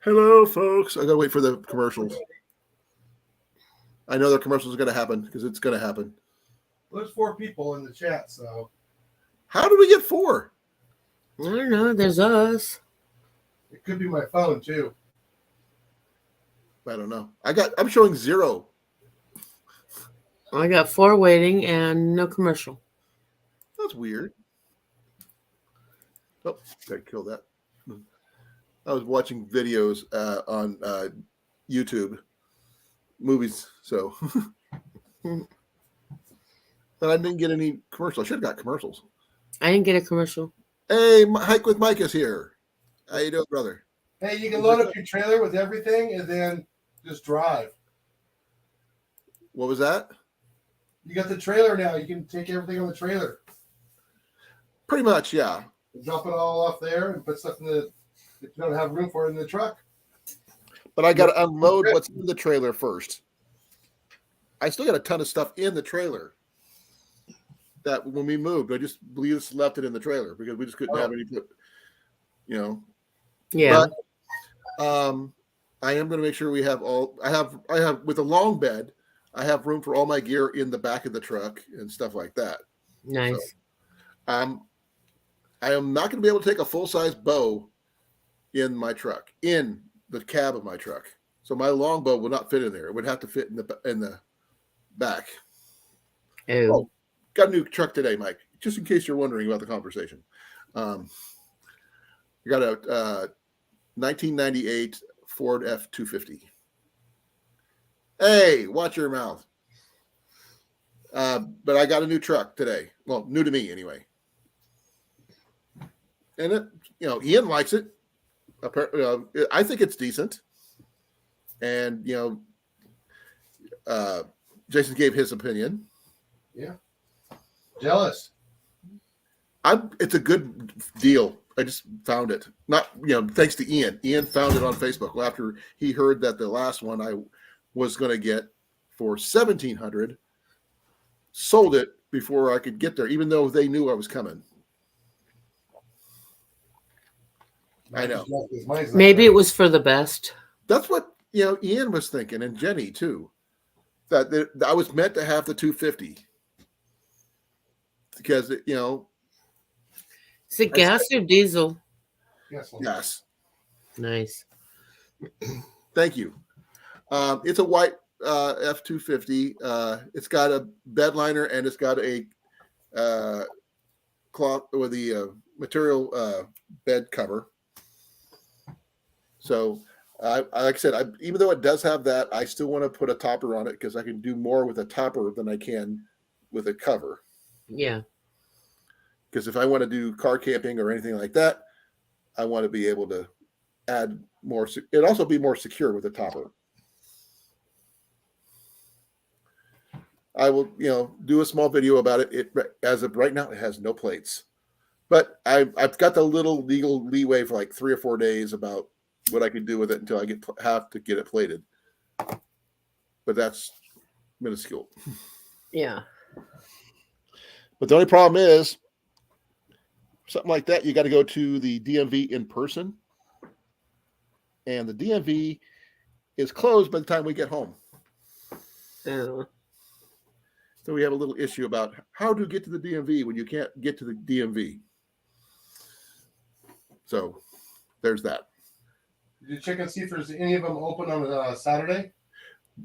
Hello, folks. I gotta wait for the commercials. I know the commercials are gonna happen because it's gonna happen. There's 4 people in the chat, so How did we get 4? I don't know. There's us. it could be my phone too. I don't know. I'm showing 0. I got 4 waiting and no commercial. That's weird. Oh, gotta kill that. I was watching videos on YouTube, movies, so. But I didn't get any commercials. I should have got commercials. I didn't get a commercial. Hey, Hike with Mike is here. How you doing, brother? Hey, you can load up your trailer with everything and then just drive. What was that? You got the trailer now. You can take everything on the trailer. Pretty much, yeah. Dump it all off there and put stuff in the if you don't have room for it in the truck. But I got to unload what's in the trailer first. I still got a ton of stuff in the trailer that when we moved, I just left it in the trailer because we just couldn't have any, Yeah. But I am going to make sure we have all. I have with a long bed. I have room for all my gear in the back of the truck and stuff like that. Nice. So, I am not going to be able to take a full size bow in my truck, in the cab of my truck. So my longbow will not fit in there. It would have to fit in the back. Oh. Got a new truck today, Mike. Just in case you're wondering about the conversation. We got a 1998 Ford F-250. Hey, watch your mouth. But I got a new truck today. Well, new to me anyway. And it, Ian likes it. I think it's decent. And Jason gave his opinion. Yeah. Jealous. It's a good deal. I just found it. Not thanks to Ian. Ian found it on Facebook after he heard that the last one I was going to get for $1,700 sold it before I could get there, even though they knew I was coming. I know. Maybe it was for the best. That's what Ian was thinking, and Jenny too. That I was meant to have the 250 because Is it gas or diesel? Yes. Nice. Thank you. It's a white F-250. It's got a bed liner and it's got a cloth with the material bed cover. So, like I said, even though it does have that, I still want to put a topper on it because I can do more with a topper than I can with a cover. Yeah. Because if I want to do car camping or anything like that, I want to be able to add more. It'd also be more secure with a topper. I will, do a small video about it. It as of right now, it has no plates, but I've got the little legal leeway for like 3 or 4 days about what I can do with it until I have to get it plated. But that's minuscule. Yeah. But the only problem is something like that. You got to go to the DMV in person, and the DMV is closed by the time we get home. Oh. So we have a little issue about how to get to the DMV when you can't get to the DMV. So there's that. Did you check and see if there's any of them open on Saturday?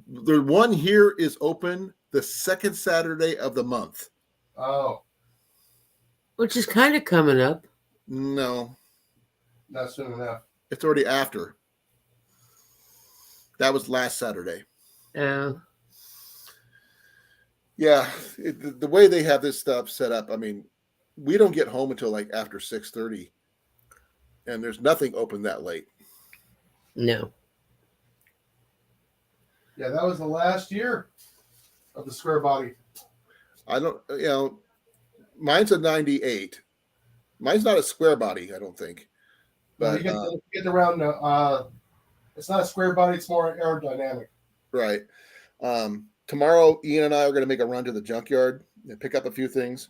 The one here is open the second Saturday of the month. Oh. Which is kind of coming up. No. Not soon enough. It's already after. That was last Saturday. Oh. Yeah. The way they have this stuff set up, I mean, we don't get home until like after 6:30. And there's nothing open that late. No. Yeah, that was the last year of the square body. I don't, mine's a 98. Mine's not a square body, I don't think. But you get around. It's not a square body; it's more aerodynamic. Right. Tomorrow, Ian and I are going to make a run to the junkyard and pick up a few things.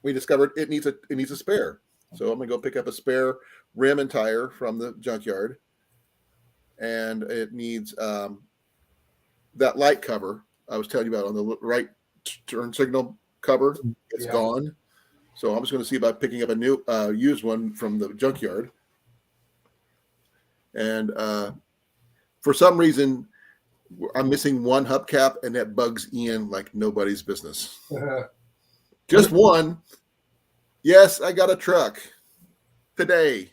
We discovered it needs a spare, so I'm going to go pick up a spare rim and tire from the junkyard and it needs that light cover I was telling you about on the right turn signal cover. It's Yeah. gone. So I'm just going to see about picking up a new used one from the junkyard. And for some reason, I'm missing one hubcap, and that bugs Ian like nobody's business. Just one. Yes, I got a truck today.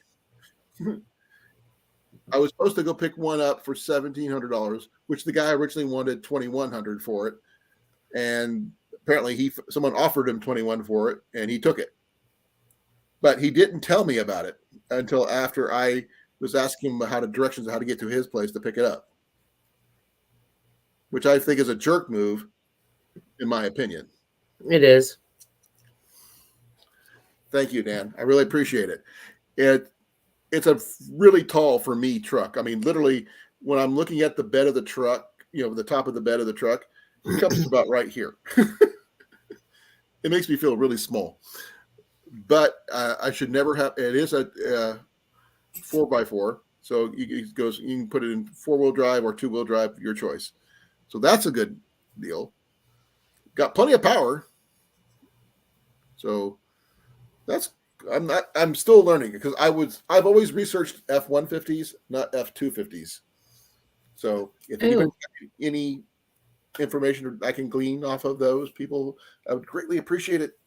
I was supposed to go pick one up for $1,700, which the guy originally wanted $2,100 for it, and apparently someone offered him 21 for it, and he took it. But he didn't tell me about it until after I was asking him how to directions how to get to his place to pick it up, which I think is a jerk move, in my opinion. It is. Thank you, Dan. I really appreciate it. It's a really tall for me truck. I mean, literally, when I'm looking at the bed of the truck, the top of the bed of the truck, it comes to about right here. It makes me feel really small. But I should never have. It is a 4x4, so you can put it in 4-wheel drive or 2-wheel drive, your choice. So that's a good deal. Got plenty of power. So I'm still learning because I've always researched F-150s, not F-250s. So if anybody has any information I can glean off of those people, I would greatly appreciate it.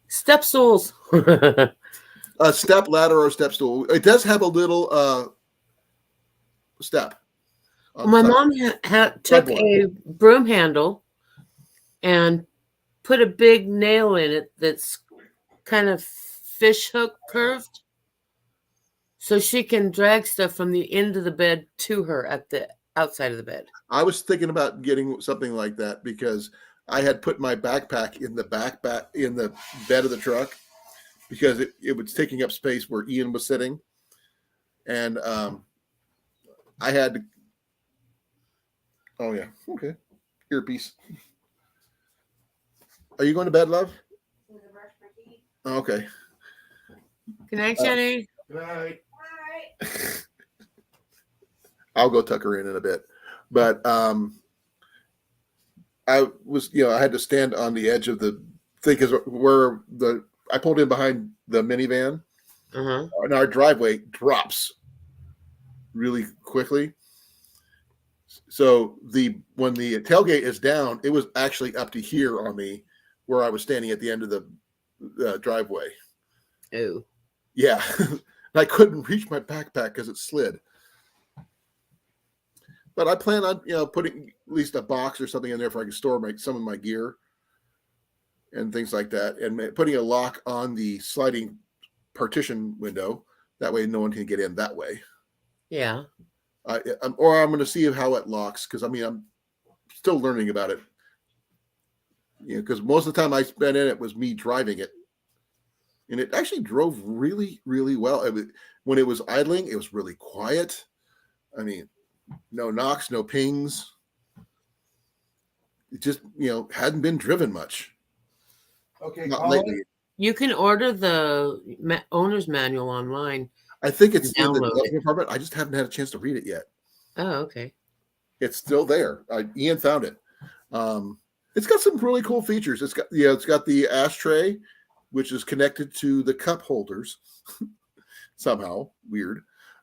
Step stools. A step ladder or step stool. It does have a little step. My mom took a broom handle and put a big nail in it that's kind of fish hook curved, so she can drag stuff from the end of the bed to her at the outside of the bed. I was thinking about getting something like that because I had put my backpack in the bed of the truck because it was taking up space where Ian was sitting, and I had to. Oh yeah, okay. Earpiece. Are you going to bed, love? Oh, okay. Good night, Jenny. Good night. I'll go tuck her in a bit, but I was, I had to stand on the edge of the thing because where I pulled in behind the minivan, and our driveway drops really quickly. So when the tailgate is down, it was actually up to here on me, where I was standing at the end of the driveway. Oh, yeah, I couldn't reach my backpack because it slid. But I plan on putting at least a box or something in there for I can store some of my gear and things like that, and putting a lock on the sliding partition window. That way, no one can get in that way. Yeah. Or I'm going to see how it locks because I'm still learning about it. Because most of the time I spent in it was me driving it, and it actually drove really, really well. When it was idling, it was really quiet. I mean, no knocks, no pings. It just hadn't been driven much. Okay, not Colin? lately. You can order the owner's manual online. I think it's in the Download development department. I just haven't had a chance to read it yet. Oh, okay. It's still there. Ian found it. It's got some really cool features. It's got the ashtray, which is connected to the cup holders. Somehow weird.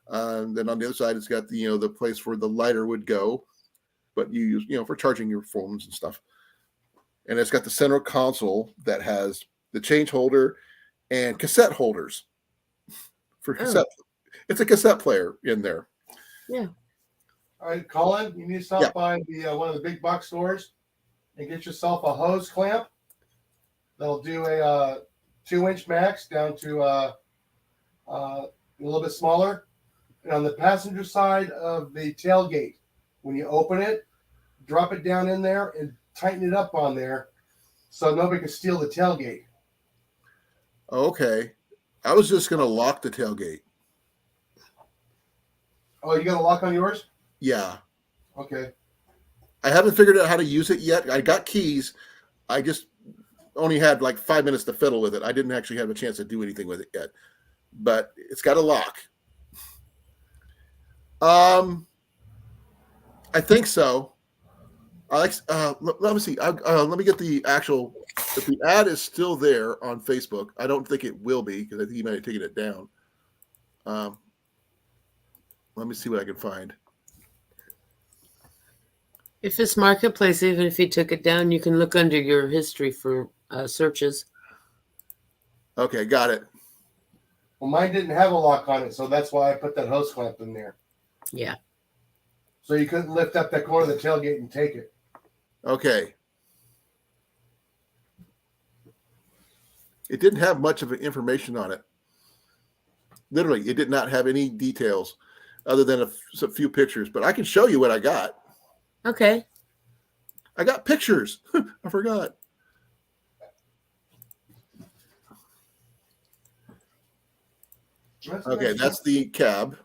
Then on the other side, it's got the place where the lighter would go, but you use for charging your phones and stuff. And it's got the center console that has the change holder and cassette holders for cassette. It's a cassette player in there. Yeah. All right, Colin, you need to stop by one of the big box stores and get yourself a hose clamp. That'll do a 2-inch max down to a little bit smaller. And on the passenger side of the tailgate, when you open it, drop it down in there and tighten it up on there so nobody can steal the tailgate. Okay. I was just going to lock the tailgate. Oh, you got a lock on yours? Yeah. Okay. I haven't figured out how to use it yet. I got keys. I just only had like 5 minutes to fiddle with it. I didn't actually have a chance to do anything with it yet. But it's got a lock. I think so. Let me see. Let me get the actual. If the ad is still there on Facebook, I don't think it will be because I think he might have taken it down. Let me see what I can find. If it's Marketplace, even if he took it down, you can look under your history for searches. Okay, got it. Well, mine didn't have a lock on it, so that's why I put that hose clamp in there. Yeah. So you couldn't lift up that corner of the tailgate and take it. Okay. It didn't have much of information on it. Literally, it did not have any details other than a few pictures. But I can show you what I got. Okay. I got pictures. I forgot. Okay, that's the cab.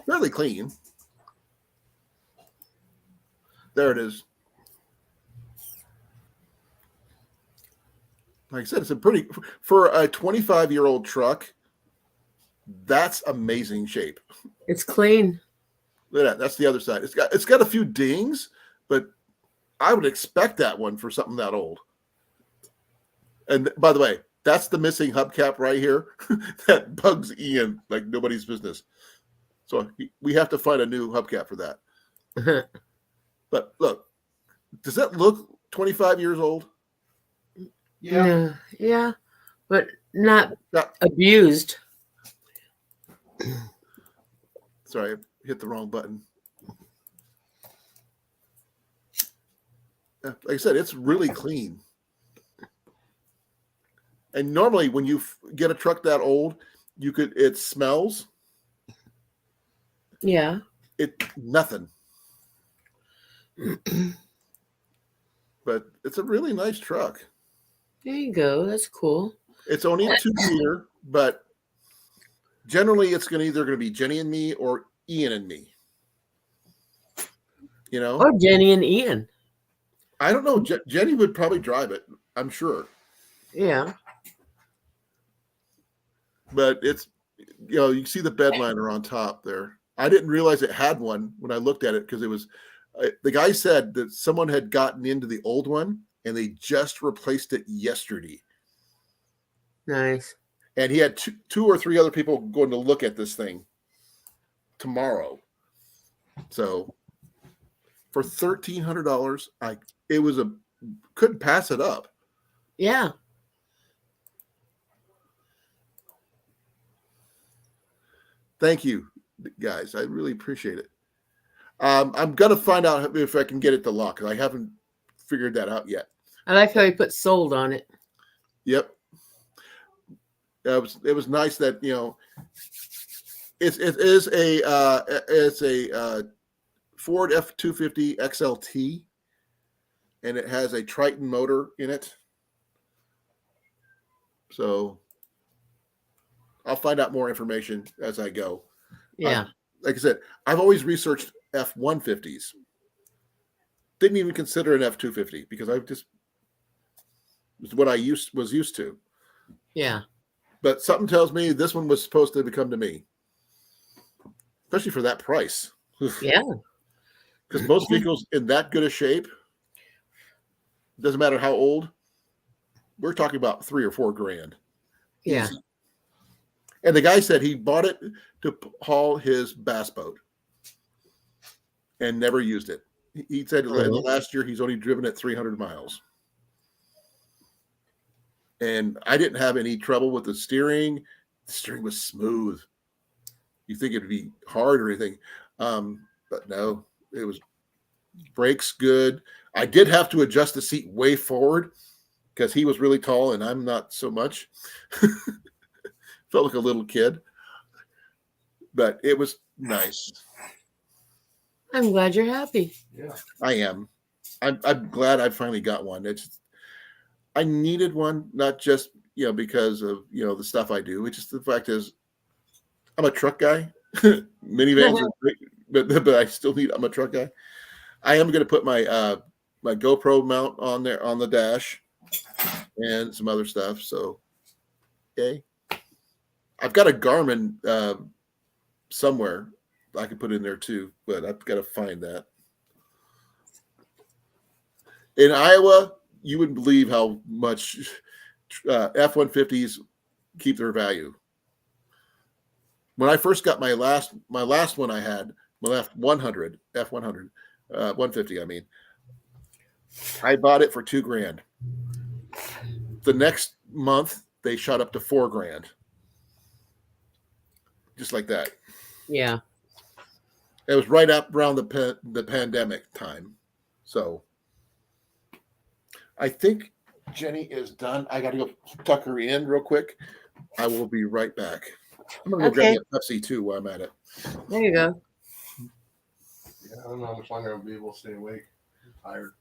Fairly clean. There it is. Like I said, it's a pretty for a 25-year-old truck. That's amazing shape. It's clean. Look at that. That's the other side. It's got a few dings, but I would expect that one for something that old. And by the way, that's the missing hubcap right here. That bugs Ian like nobody's business. So we have to find a new hubcap for that. But look, does that look 25 years old? Yeah. Yeah, but not abused. Sorry, I hit the wrong button. Like I said, it's really clean. And normally when you get a truck that old, it smells. Yeah. Nothing. But it's a really nice truck. There you go. That's cool. It's only a 2-seater, but generally it's either going to be Jenny and me or Ian and me. You know? Or Jenny and Ian. I don't know. Jenny would probably drive it, I'm sure. Yeah. But it's, you see the bed liner on top there. I didn't realize it had one when I looked at it because it was, the guy said that someone had gotten into the old one and they just replaced it yesterday. Nice. And he had two or three other people going to look at this thing tomorrow. So for $1,300, couldn't pass it up. Yeah. Thank you, guys. I really appreciate it. I'm gonna find out if I can get it to lock because I haven't figured that out yet. I like how he put sold on it. Yep. It was nice that it's a Ford F-250 XLT, and it has a Triton motor in it. So I'll find out more information as I go. Yeah. Like I said, I've always researched F-150s. Didn't even consider an F-250 because was what I was used to. Yeah. But something tells me this one was supposed to come to me, especially for that price. Yeah. Because most vehicles in that good a shape, doesn't matter how old, we're talking about $3,000 or $4,000. Yeah. Easy. And the guy said he bought it to haul his bass boat and never used it. He said in the last year he's only driven it 300 miles. And I didn't have any trouble with the steering. The steering was smooth. You think it'd be hard or anything. But no, it was brakes good. I did have to adjust the seat way forward because he was really tall and I'm not so much. Felt like a little kid. But it was nice. I'm glad you're happy. Yeah. I am. I'm glad I finally got one. I needed one, not just because of the stuff I do. It's just the fact is, I'm a truck guy. Minivans are great, but I still I'm a truck guy. I am going to put my my GoPro mount on there on the dash and some other stuff. So, okay. I've got a Garmin somewhere. I could put in there too, but I've got to find that. In Iowa, you wouldn't believe how much F-150s keep their value. When I first got my last one I had, my last 100, F-100, 150, I mean, I bought it for $2,000. The next month, they shot up to $4,000. Just like that. Yeah. It was right up around the pandemic time. So I think Jenny is done. I got to go tuck her in real quick. I will be right back. I'm going to go grab me a Pepsi too while I'm at it. There you go. Yeah, I don't know how much longer I'll be able to stay awake. I'm tired.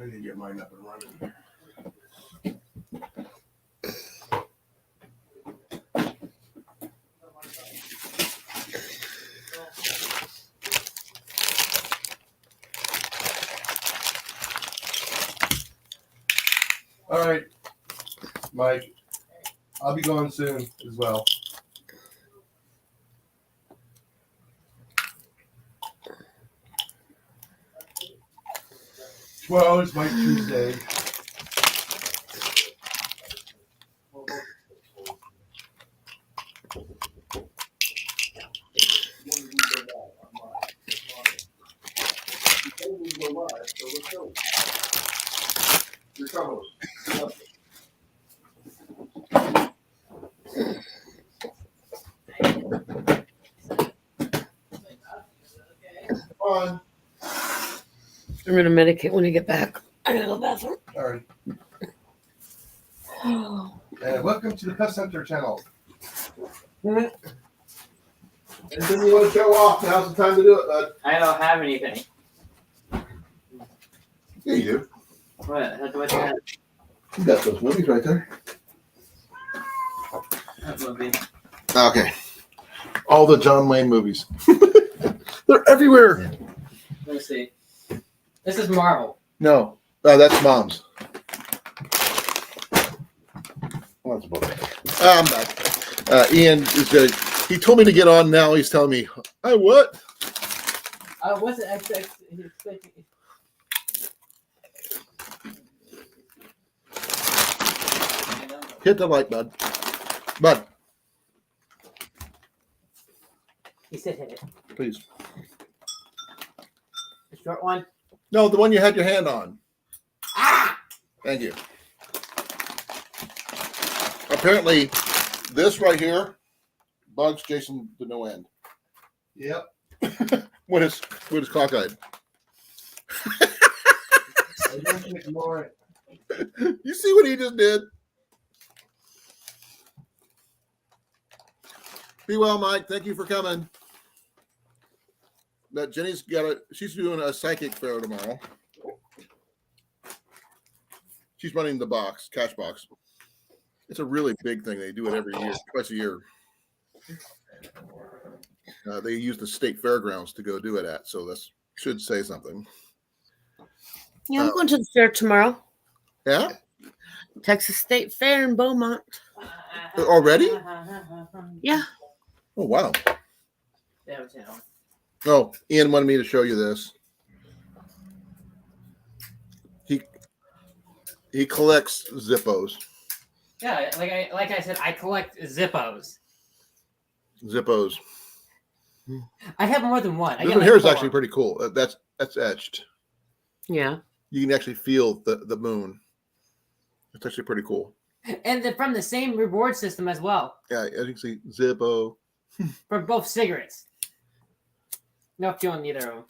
I need to get mine up and running. All right, Mike. I'll be going soon as well. Well, it's Mike Tuesday. On. I'm going to medicate when I get back. I got to go to the bathroom. All right. And welcome to the Pest Center channel. Anything you want to show off? Now's the time to do it, bud. I don't have anything. Yeah, you do. What do I have? You got those movies right there. That movie. Okay. All the John Wayne movies. They're everywhere. Let me see. This is Marvel. No, that's Mom's. Well, that's about it. I'm back. Ian is good. He told me to get on now. He's telling me, "I what?" What's it? Hit the like, bud. Bud, He said hit it. please. The short one. No, the one you had your hand on. Ah! Thank you. Apparently, this right here bugs Jason to no end. Yep. When it's cockeyed. I don't ignore it. You see what he just did? Be well, Mike. Thank you for coming. That Jenny's she's doing a psychic fair tomorrow. She's running the cash box. It's a really big thing. They do it every year, twice a year. They use the state fairgrounds to go do it at, so that should say something. Yeah, I'm going to the fair tomorrow. Yeah? Texas State Fair in Beaumont. Already? Yeah. Oh, wow. That was it. Oh, Ian wanted me to show you this. He collects Zippos. Yeah, like I said, I collect Zippos. Zippos. I have more than one. This one here is actually pretty cool. That's etched. Yeah. You can actually feel the moon. It's actually pretty cool. And from the same reward system as well. Yeah, as you can see, Zippo. For both cigarettes. No feeling either of them.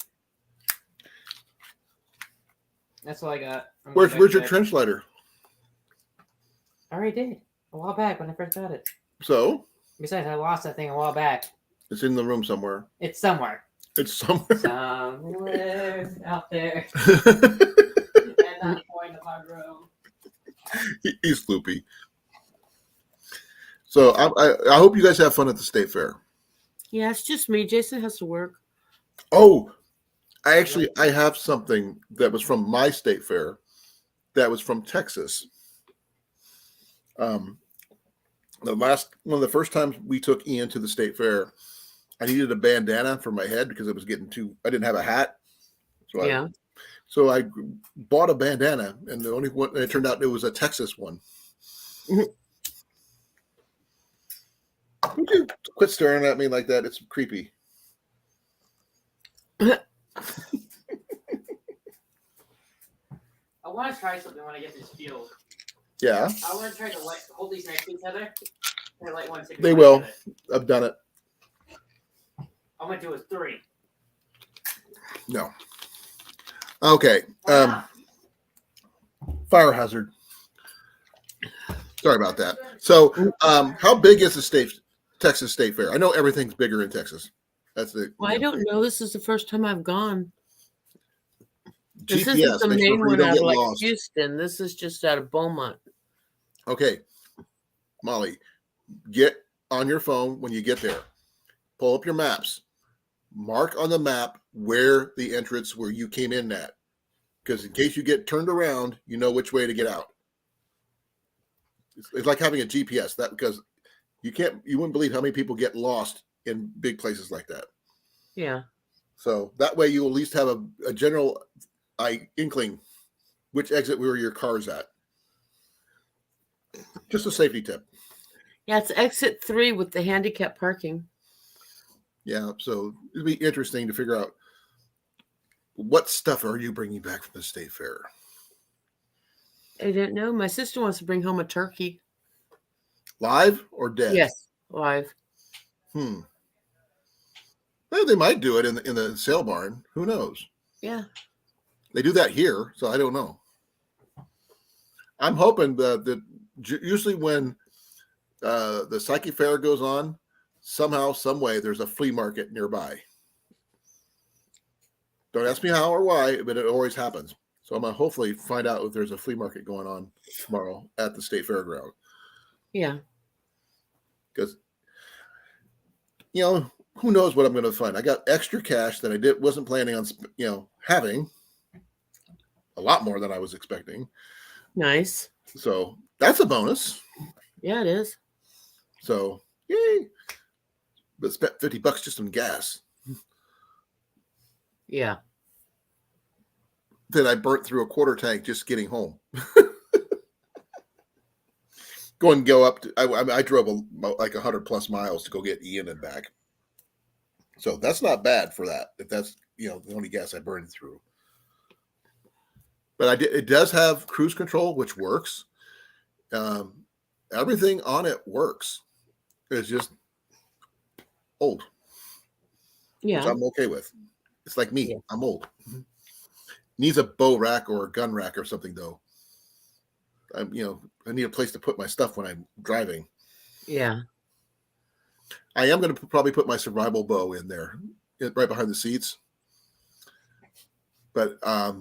That's all I got. Where's your trench lighter? I already did. A while back when I first got it. So? Besides, I lost that thing a while back. It's in the room somewhere. It's somewhere. It's somewhere. Somewhere out there. And not point of my room. He's loopy. So I hope you guys have fun at the state fair. Yeah, it's just me. Jason has to work. Oh, I have something that was from my state fair that was from Texas. Um, one of the first times we took Ian to the state fair, I needed a bandana for my head because it was getting I didn't have a hat. So Yeah. I bought a bandana, and the only one, it turned out it was a Texas one. Would you quit staring at me like that? It's creepy. I want to try something when I get this field. Yeah, I want to try to hold these next to each other. And light one they will. I've done it. I'm going to do a 3. No. Okay. Why not? Fire hazard. Sorry about that. So, how big is the Texas State Fair? I know everything's bigger in Texas. That's the. Well, I don't know. This is the first time I've gone. This GPS isn't the makes sure main you one don't out get of like lost. Houston. This is just out of Beaumont. Okay, Molly, get on your phone when you get there. Pull up your maps. Mark on the map where the entrance where you came in at, because in case you get turned around, you know which way to get out. It's like having a GPS. That because you wouldn't believe how many people get lost in big places like that. Yeah. So that way you at least have a general inkling which exit where your car's at. Just a safety tip. Yeah, it's exit 3 with the handicap parking. Yeah, so it'd be interesting to figure out what stuff are you bringing back from the state fair. I don't know. My sister wants to bring home a turkey. Live or dead? Yes, live. Well, they might do it in the sale barn. Who knows? Yeah. They do that here, so I don't know. I'm hoping that usually when the psychic fair goes on, somehow, some way, there's a flea market nearby. Don't ask me how or why, but it always happens. So I'm gonna hopefully find out if there's a flea market going on tomorrow at the state fairground. Yeah. Because who knows what I'm going to find. I got extra cash that I wasn't planning on having, a lot more than I was expecting. Nice. So that's a bonus. Yeah, it is. So yay! But spent $50 just on gas. Yeah. Then I burnt through a quarter tank just getting home. Go up. I drove like 100+ miles to go get Ian and back. So that's not bad for that. If that's the only gas I burned through. But it does have cruise control, which works. Everything on it works. It's just old. Yeah. Which I'm okay with. It's like me. Yeah. I'm old. Needs a bow rack or a gun rack or something though. I need a place to put my stuff when I'm driving. Yeah. I am going to probably put my survival bow in there, right behind the seats. But I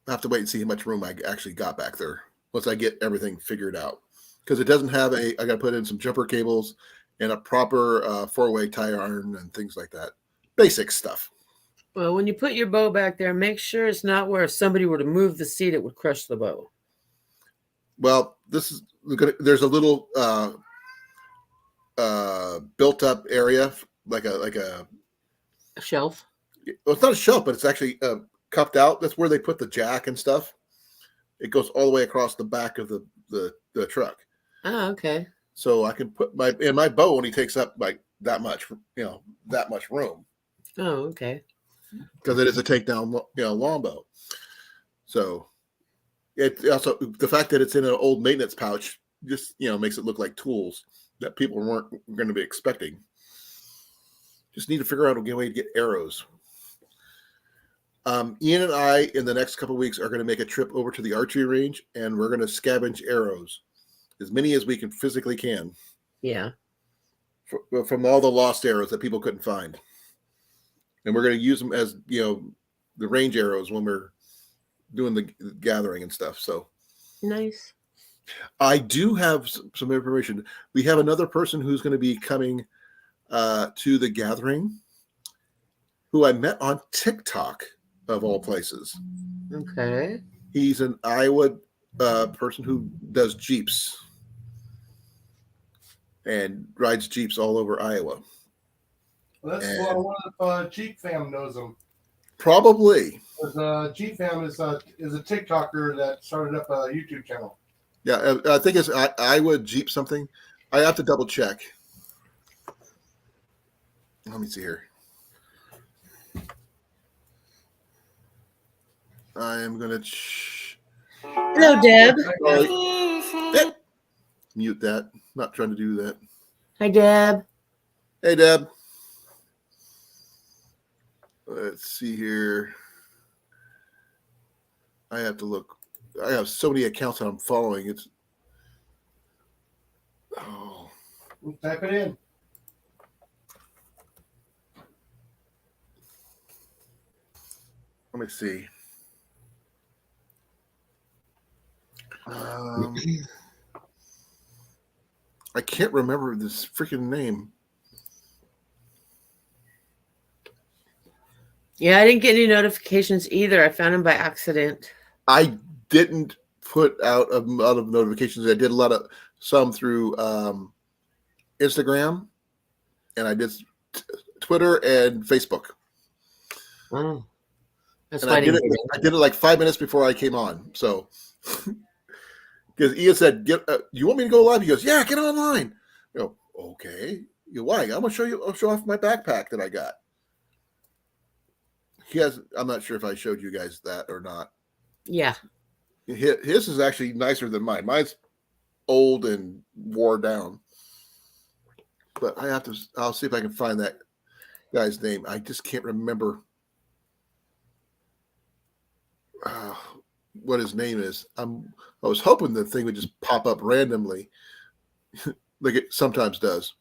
have to wait and see how much room I actually got back there once I get everything figured out. Because it doesn't have I got to put in some jumper cables and a proper 4-way tie iron and things like that. Basic stuff. Well, when you put your bow back there, make sure it's not where if somebody were to move the seat, it would crush the bow. Well, there's a little built up area like a shelf. Well, it's not a shelf, but it's actually cupped out. That's where they put the jack and stuff. It goes all the way across the back of the truck. Oh, okay. So I can put my bow only takes up like that much room. Oh, okay. Because it is a takedown, longbow. So it also, the fact that it's in an old maintenance pouch just makes it look like tools that people weren't going to be expecting. Just need to figure out a way to get arrows. Ian and I, in the next couple of weeks, are going to make a trip over to the archery range, and we're going to scavenge arrows, as many as we can physically can. Yeah. From all the lost arrows that people couldn't find, and we're going to use them as the range arrows when we're doing the gathering and stuff. So nice. I do have some information. We have another person who's going to be coming to the gathering, who I met on TikTok, of all places. Okay. He's an Iowa person who does Jeeps and rides Jeeps all over Iowa. Well, that's And one of Jeep Fam knows him. probably. Because Jeep Fam is a TikToker that started up a YouTube channel. Yeah, I think it's Iowa Jeep something. I have to double check. Let me see here. I am going to Hello, Deb. mute that. Not trying to do that. Hi, Deb. Hey, Deb. Let's see here. I have to look. I have so many accounts that I'm following. It's Type it in. let me see. I can't remember this freaking name. Yeah, I didn't get any notifications either. I found him by accident. I didn't put out a lot of notifications. I did some through Instagram, and I did Twitter and Facebook. Oh, that's And why I did it like 5 minutes before I came on. So, because Ian said, "You want me to go live?" He goes, "Yeah, get online." You know, okay. You why? I'm gonna show you. I'll show off my backpack that I got. I'm not sure if I showed you guys that or not. Yeah. His is actually nicer than mine. Mine's old and wore down. But I'll see if I can find that guy's name. I just can't remember what his name is. I was hoping the thing would just pop up randomly, like it sometimes does.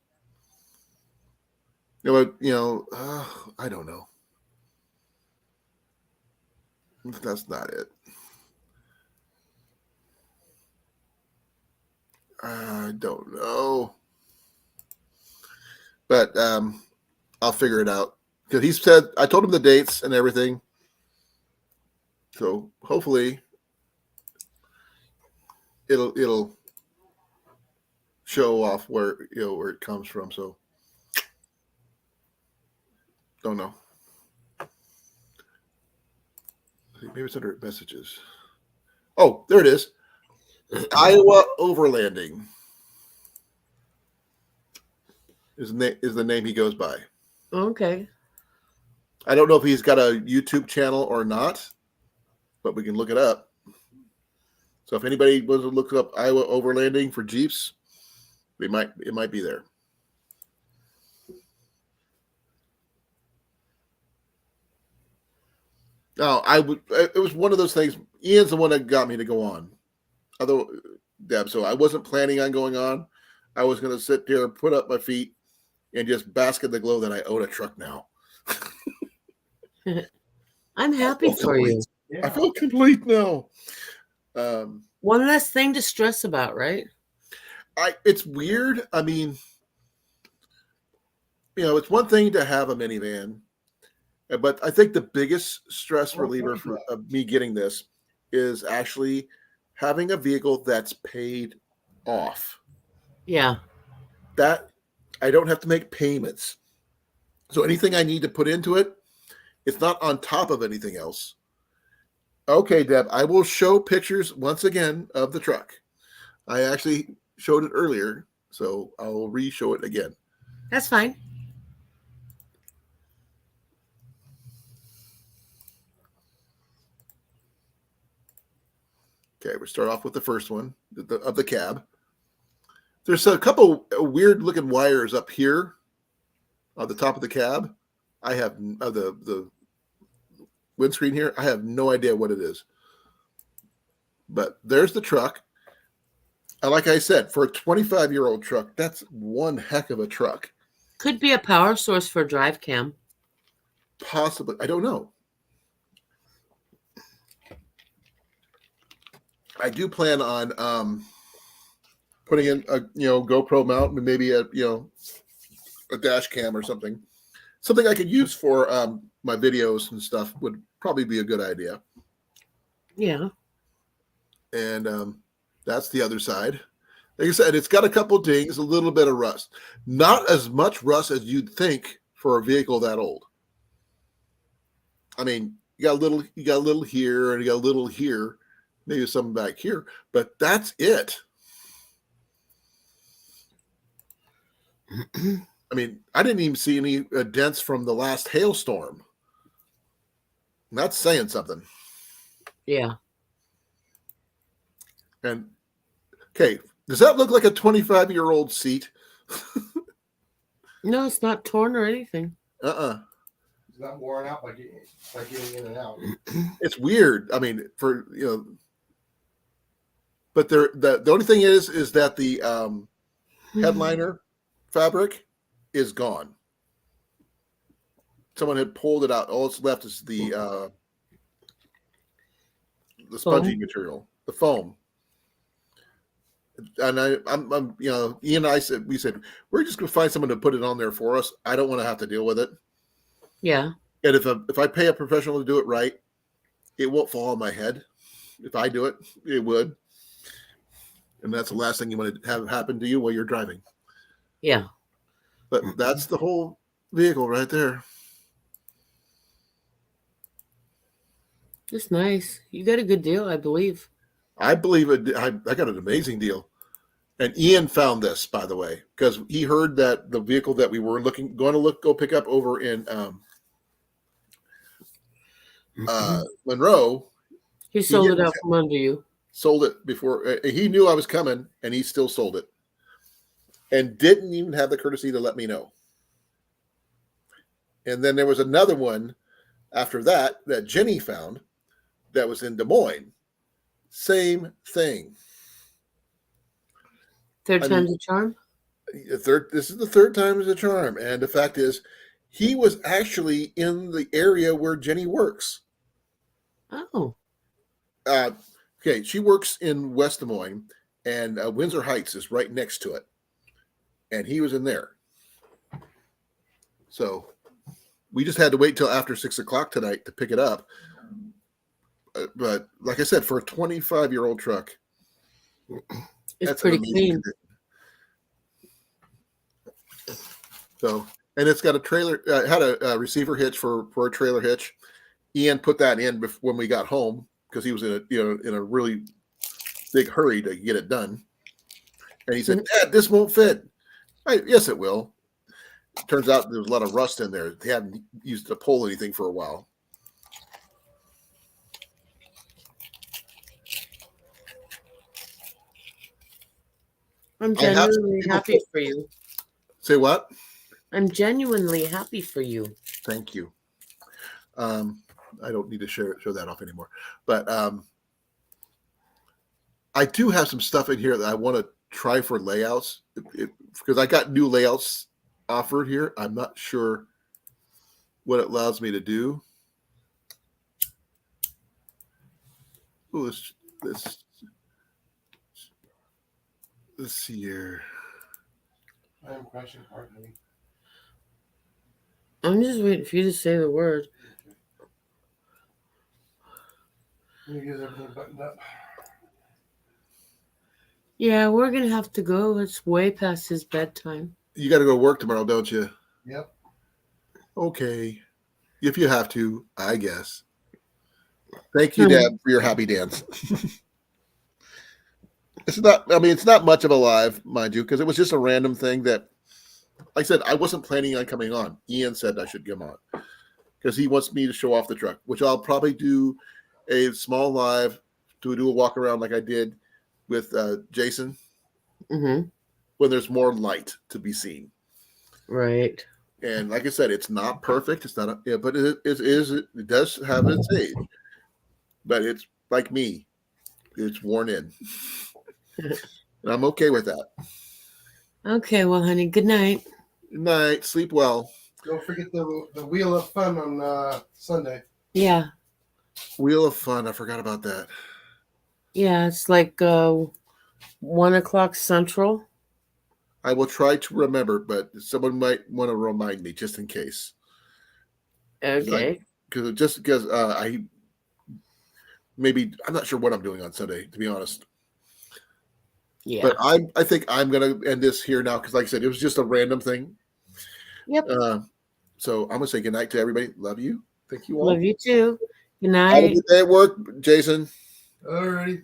I don't know. That's not it. I don't know. But I'll figure it out. Because he said, I told him the dates and everything. So hopefully it'll show off where it comes from. So don't know. Maybe it's under messages. Oh, there it is. Iowa Overlanding is the name he goes by. Okay. I don't know if he's got a YouTube channel or not, but we can look it up. So if anybody wants to look up Iowa Overlanding for Jeeps, it might be there. No, it was one of those things. Ian's the one that got me to go on. Deb, so I wasn't planning on going on. I was going to sit there, put up my feet, and just bask in the glow that I own a truck now. I'm happy for you. Yeah. I feel complete now. One less thing to stress about, right? It's weird. I mean, it's one thing to have a minivan, but I think the biggest stress reliever of me getting this is actually having a vehicle that's paid off. Yeah. That I don't have to make payments. So anything I need to put into it, it's not on top of anything else. Okay, Deb, I will show pictures once again of the truck. I actually showed it earlier, so I'll re-show it again. That's fine. Okay, we start off with the first one of the cab. There's a couple weird looking wires up here on the top of the cab. I have the windscreen here. I have no idea what it is. But there's the truck. And like I said, for a 25-year-old truck, that's one heck of a truck. Could be a power source for drive cam. Possibly. I don't know. I do plan on putting in a GoPro mount, and maybe a a dash cam or something. Something I could use for my videos and stuff would probably be a good idea. Yeah. And that's the other side. Like I said, it's got a couple dings, a little bit of rust. Not as much rust as you'd think for a vehicle that old. I mean, you got a little here, and you got a little here, maybe some back here, but that's it. I mean, I didn't even see any dents from the last hailstorm. That's saying something. Yeah. And okay, does that look like a 25-year-old seat? No, it's not torn or anything. It's not worn out by getting in and out. It's weird. I mean, but the only thing is that the headliner fabric is gone. Someone had pulled it out. All that's left is the spongy material, the foam. And I'm Ian and I said, we're just going to find someone to put it on there for us. I don't want to have to deal with it. Yeah. And if I pay a professional to do it right, it won't fall on my head. If I do it, it would. And that's the last thing you want to have happen to you while you're driving. Yeah. But that's the whole vehicle right there. It's nice. You got a good deal, I believe. I believe it. I got an amazing deal. And Ian found this, by the way, because he heard that the vehicle that we were go pick up over in Monroe. He sold it out from under you. Sold it before he knew I was coming, and he still sold it, and didn't even have the courtesy to let me know. And then there was another one after that Jenny found that was in Des Moines. Same thing. Third time's a charm? This is the third time as a charm. And the fact is, he was actually in the area where Jenny works. Oh. Okay, she works in West Des Moines, and Windsor Heights is right next to it. And he was in there. So we just had to wait till after 6 o'clock tonight to pick it up. But like I said, for a 25-year-old truck, it's pretty clean. So, and it's got a trailer, had a receiver hitch for a trailer hitch. Ian put that in when we got home because he was in a really big hurry to get it done. And he said, "Dad, this won't fit." Yes, it will. Turns out there was a lot of rust in there. They hadn't used to pull anything for a while. I'm genuinely happy for you. Say what? I'm genuinely happy for you. Thank you. I don't need to show that off anymore. But I do have some stuff in here that I want to try for layouts because I got new layouts offered here. I'm not sure what it allows me to do. Oh, let's see here. I am crashing hard, honey. I'm just waiting for you to say the word. Let me get everything buttoned up. Yeah, we're going to have to go. It's way past his bedtime. You got to go to work tomorrow, don't you? Yep. Okay. If you have to, I guess. Thank you, Dad, for your happy dance. It's not much of a live, mind you, because it was just a random thing that, like I said, I wasn't planning on coming on. Ian said I should come on because he wants me to show off the truck, which I'll probably do a small live to do a walk around like I did with Jason when there's more light to be seen. Right. And like I said, it's not perfect. It's not, but it does have its age. But it's like me, it's worn in. And I'm okay with that. Okay, well, honey, good night. Good night. Sleep well. Don't forget the Wheel of Fun on Sunday. Yeah. Wheel of Fun. I forgot about that. Yeah, it's like 1 o'clock Central. I will try to remember, but someone might want to remind me just in case. Okay. Because I'm not sure what I'm doing on Sunday, to be honest. Yeah. But I think I'm gonna end this here now because, like I said, it was just a random thing. Yep. So I'm gonna say goodnight to everybody. Love you. Thank you all. Love you too. Good Have a night. good day at work, Jason. Alrighty.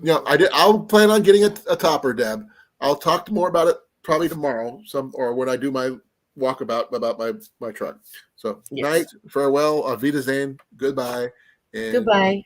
Yeah, I'll plan on getting a topper, Deb. I'll talk more about it probably tomorrow, or when I do my walkabout about my truck. So Yes. night, farewell, auf Wiedersehen, goodbye, and Goodbye.